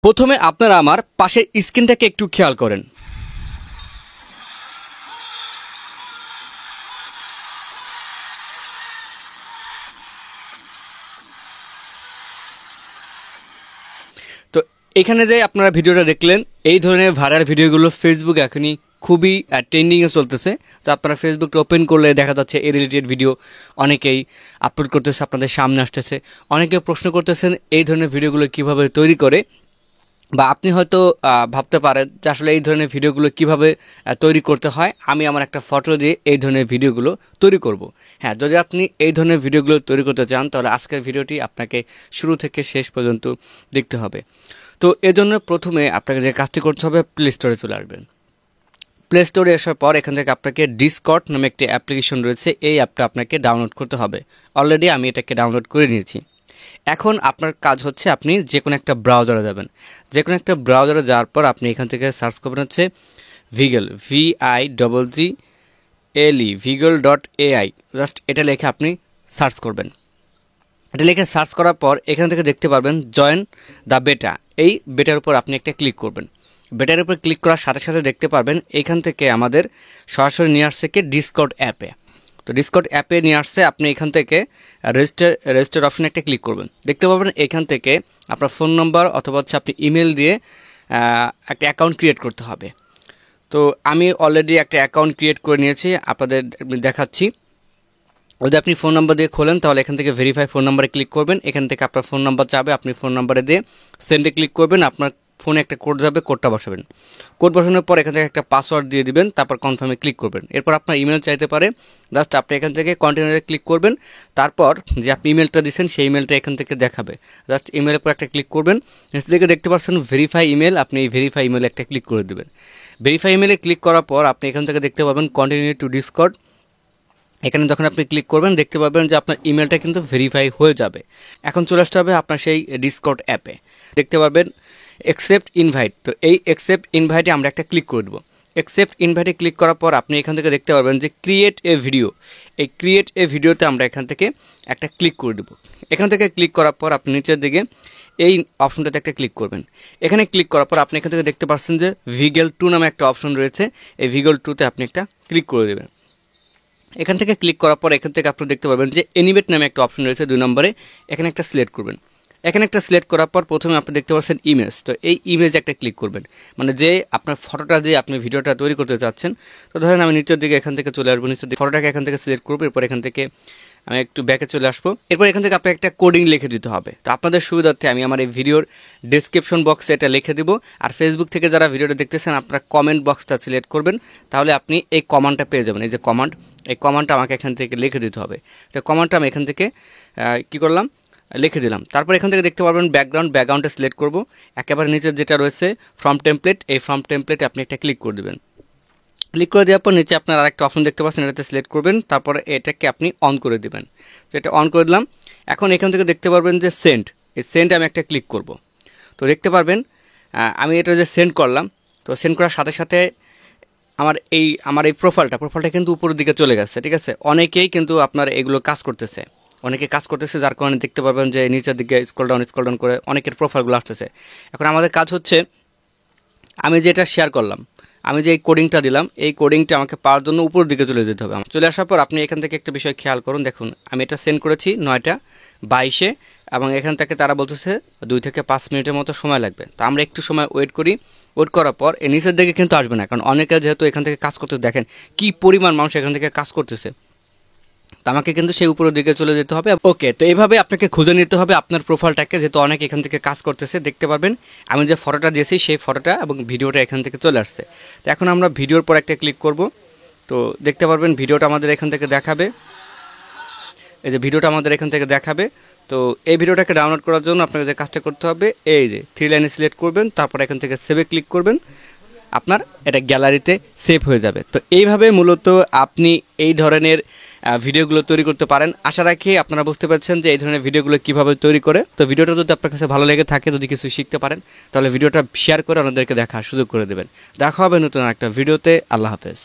প্রথমে আপনারা আমার পাশের স্ক্রিনটাকে একটু খেয়াল করেন। তো এখানে যে আপনারা ভিডিওটা দেখলেন, এই ধরনের ভাইরাল ভিডিওগুলো ফেসবুক এখনই খুবই ট্রেন্ডিংয়ে চলতেছে। তো আপনারা ফেসবুকটা ওপেন করলে দেখা যাচ্ছে এই রিলেটেড ভিডিও অনেকেই আপলোড করতেছে, আপনাদের সামনে আসতেছে। অনেকে প্রশ্ন করতেছেন এই ধরনের ভিডিওগুলো কিভাবে তৈরি করে, বা আপনি হয়তো ভাবতে পারেন যে আসলে এই ধরনের ভিডিওগুলো কিভাবে তৈরি করতে হয়। আমি আমার একটা ফটো দিয়ে এই ধরনের ভিডিওগুলো তৈরি করব। হ্যাঁ, যদি আপনি এই ধরনের ভিডিওগুলো তৈরি করতে চান তাহলে আজকের ভিডিওটি আপনাকে শুরু থেকে শেষ পর্যন্ত দেখতে হবে। তো এজন্য প্রথমে আপনাকে যে কাজটি করতে হবে, প্লে স্টোরে চলে আসবেন। প্লে স্টোরে আসার পর এখান থেকে আপনাকে ডিসকর্ড নামে একটি অ্যাপ্লিকেশন রয়েছে, এই অ্যাপটা আপনাকে ডাউনলোড করতে হবে। অলরেডি আমি এটাকে ডাউনলোড করে নিয়েছি। এখন আপনার কাজ হচ্ছে আপনি যে কোনো একটা ব্রাউজারে যাবেন। যে কোনো একটা ব্রাউজারে যাওয়ার পর আপনি এখান থেকে সার্চ করবেন হচ্ছে ভিগল, VIGGLE, vigel.ai। জাস্ট এটা লিখে আপনি সার্চ করবেন। এটা লিখে সার্চ করার পর এখান থেকে দেখতে পারবেন জয়েন দ্য বেটা। এই বেটার উপর আপনি একটা ক্লিক করবেন। বেটার উপর ক্লিক করার সাথে সাথে দেখতে পারবেন এখান থেকে আমাদের সরাসরি নিয়ে আসছে কি ডিসকর্ড অ্যাপে। তো ডিসকর্ড অ্যাপে নিয়ে আসছে, আপনি এখান থেকে রেজিস্টার অপশনে একটা ক্লিক করবেন। দেখতে পাবেন এখান থেকে আপনার ফোন নম্বর অথবা হচ্ছে আপনি ইমেল দিয়ে একটা অ্যাকাউন্ট ক্রিয়েট করতে হবে। তো আমি অলরেডি একটা অ্যাকাউন্ট ক্রিয়েট করে নিয়েছি, আপনাদের দেখাচ্ছি। যদি আপনি ফোন নাম্বার দিয়ে খোলেন তাহলে এখান থেকে ভেরিফাই ফোন নাম্বারে ক্লিক করবেন। এখান থেকে আপনার ফোন নাম্বার চাবে, আপনি ফোন নাম্বারে দিয়ে সেন্ডে ক্লিক করবেন। আপনার ফোনে একটা কোড যাবে, কোডটা বসাবেন। কোড বসানোর পর এখান থেকে একটা পাসওয়ার্ড দিয়ে দিবেন, তারপর কনফার্মে ক্লিক করবেন। এরপর আপনার ইমেল চাইতে পারে, জাস্ট আপনি এখান থেকে কন্টিনিউতে ক্লিক করবেন। তারপর যে আপনি ইমেলটা দিচ্ছেন সেই ইমেলটা এখান থেকে দেখাবে, জাস্ট ইমেলের পর একটা ক্লিক করবেন। নিচে দিকে দেখতে পাচ্ছেন ভেরিফাই ইমেল, আপনি এই ভেরিফাই ইমেলে একটা ক্লিক করে দেবেন। ভেরিফাই ইমেলে ক্লিক করার পর আপনি এখান থেকে দেখতে পাবেন কন্টিনিউ টু ডিসকর্ড। এখানে যখন আপনি ক্লিক করবেন দেখতে পাবেন যে আপনার ইমেলটা কিন্তু ভেরিফাই হয়ে যাবে। এখন চলে আসতে হবে আপনার সেই ডিসকর্ড অ্যাপে। দেখতে পাবেন অ্যাকসেপ্ট ইনভাইট। তো এই অ্যাকসেপ্ট ইনভাইটে আমরা একটা ক্লিক করে দেবো। অ্যাকসেপ্ট ইনভাইটে ক্লিক করার পর আপনি এখান থেকে দেখতে পারবেন যে ক্রিয়েট এ ভিডিও। এই ক্রিয়েট এ ভিডিওতে আমরা এখান থেকে একটা ক্লিক করে দেবো। এখান থেকে ক্লিক করার পর আপনি নিচের দিকে এই অপশনটাতে একটা ক্লিক করবেন। এখানে ক্লিক করার পর আপনি এখান থেকে দেখতে পাচ্ছেন যে ভিগেল 2 নামে একটা অপশন রয়েছে, এই ভিগেল 2তে আপনি একটা ক্লিক করে দেবেন। এখান থেকে ক্লিক করার পর এখান থেকে আপনি দেখতে পাবেন যে অ্যানিমেট নামে একটা অপশন রয়েছে 2 নম্বরে, এখানে একটা সিলেক্ট করবেন। এখানে একটা সিলেক্ট করার পর প্রথমে আপনি দেখতে পাচ্ছেন ইমেজ। তো এই ইমেজে একটা ক্লিক করবেন, মানে যে আপনার ফটোটা দিয়ে আপনি ভিডিওটা তৈরি করতে চাচ্ছেন। তো ধরেন আমি নিচের দিকে এখান থেকে চলে আসবো, নিচের দিকে ফটোটাকে এখান থেকে সিলেক্ট করবো। এরপর এখান থেকে আমি একটু ব্যাকে চলে আসবো। এরপর এখান থেকে আপনাকে একটা কোডিং লিখে দিতে হবে। তো আপনাদের সুবিধার্থে আমি আমার এই ভিডিওর ডেসক্রিপশন বক্সে এটা লিখে দিব। আর ফেসবুক থেকে যারা ভিডিওটা দেখতেছেন আপনারা কমেন্ট বক্সটা সিলেক্ট করবেন, তাহলে আপনি এই কমান্ডটা পেয়ে যাবেন। এই যে কমান্ড, এই কমান্ডটা আমাকে এখান থেকে লিখে দিতে হবে। তো কমান্ডটা আমি এখান থেকে কী করলাম, লিখে দিলাম। তারপর এখান থেকে দেখতে পারবেন ব্যাকগ্রাউন্ডটা সিলেক্ট করব। একেবারে নিচে যেটা রয়েছে ফ্রম টেমপ্লেট, এই ফ্রম টেমপ্লেটে আপনি একটা ক্লিক করে দেবেন। ক্লিক করে দেওয়ার পর নিচে আপনার আরেকটা অপশন দেখতে পাচ্ছেন, এটাতে সিলেক্ট করবেন। তারপরে এটাকে আপনি অন করে দেবেন। তো এটা অন করে দিলাম। এখন এখান থেকে দেখতে পারবেন যে সেন্ড, এই সেন্ড আমি একটা ক্লিক করব। তো দেখতে পারবেন আমি এটা যে সেন্ড করলাম, তো সেন্ড করার সাথে সাথে আমার এই প্রোফাইলটা কিন্তু উপরের দিকে চলে গেছে। ঠিক আছে, অনেকেই কিন্তু আপনার এগুলো কাজ করতেছে, যার কারণে দেখতে পারবেন যে নিচের দিকে স্ক্রল ডাউন করে অনেকের প্রোফাইলগুলো আসতেছে। এখন আমাদের কাজ হচ্ছে আমি যেটা শেয়ার করলাম, আমি যে এই কোডিংটা দিলাম, এই কোডিংটা আমাকে পাওয়ার জন্য উপরের দিকে চলে যেতে হবে। চলে আসার পর আপনি এখান থেকে একটা বিষয় খেয়াল করুন, দেখুন আমি এটা সেন্ড করেছি 9:22 এবং এখান থেকে তারা বলতেছে 2 থেকে 5 মিনিটের মতো সময় লাগবে। তো আমরা একটু সময় ওয়েট করি। ওয়েট করার পর এই নিচের দিকে কিন্তু আসবে না, কারণ অনেকে যেহেতু এখান থেকে কাজ করতেছে, দেখেন কি পরিমাণ মানুষ এখান থেকে কাজ করতেছে। তো আমাকে কিন্তু সেই উপরের দিকে চলে যেতে হবে। ওকে, তো এইভাবে আপনাকে খুঁজে নিতে হবে আপনার প্রোফাইলটাকে, যেহেতু অনেক এখান থেকে কাজ করতেছে। দেখতে পারবেন আমি যে ফটোটা দিয়েছি সেই ফটোটা এবং ভিডিওটা এখান থেকে চলে আসছে। তো এখন আমরা ভিডিওর পর একটা ক্লিক করব। তো দেখতে পারবেন ভিডিওটা আমাদের এখান থেকে দেখাবে, এই যে ভিডিওটা আমাদের এখান থেকে দেখাবে। তো এই ভিডিওটাকে ডাউনলোড করার জন্য আপনাকে যে কাজটা করতে হবে, এই যে 3 লাইনে সিলেক্ট করবেন, তারপর এখান থেকে সেভে ক্লিক করবেন, আপনার এটা গ্যালারিতে সেভ হয়ে যাবে। তো এইভাবে মূলত আপনি এই ধরনের ভিডিওগুলো তৈরি করতে পারেন। আশা রাখি আপনারা বুঝতে পারছেন যে এই ধরনের ভিডিওগুলো কীভাবে তৈরি করে। তো ভিডিওটা যদি আপনার কাছে ভালো লেগে থাকে, যদি কিছু শিখতে পারেন, তাহলে ভিডিওটা শেয়ার করে অন্যদেরকে দেখার সুযোগ করে দেবেন। দেখা হবে নতুন একটা ভিডিওতে। আল্লাহ হাফেজ।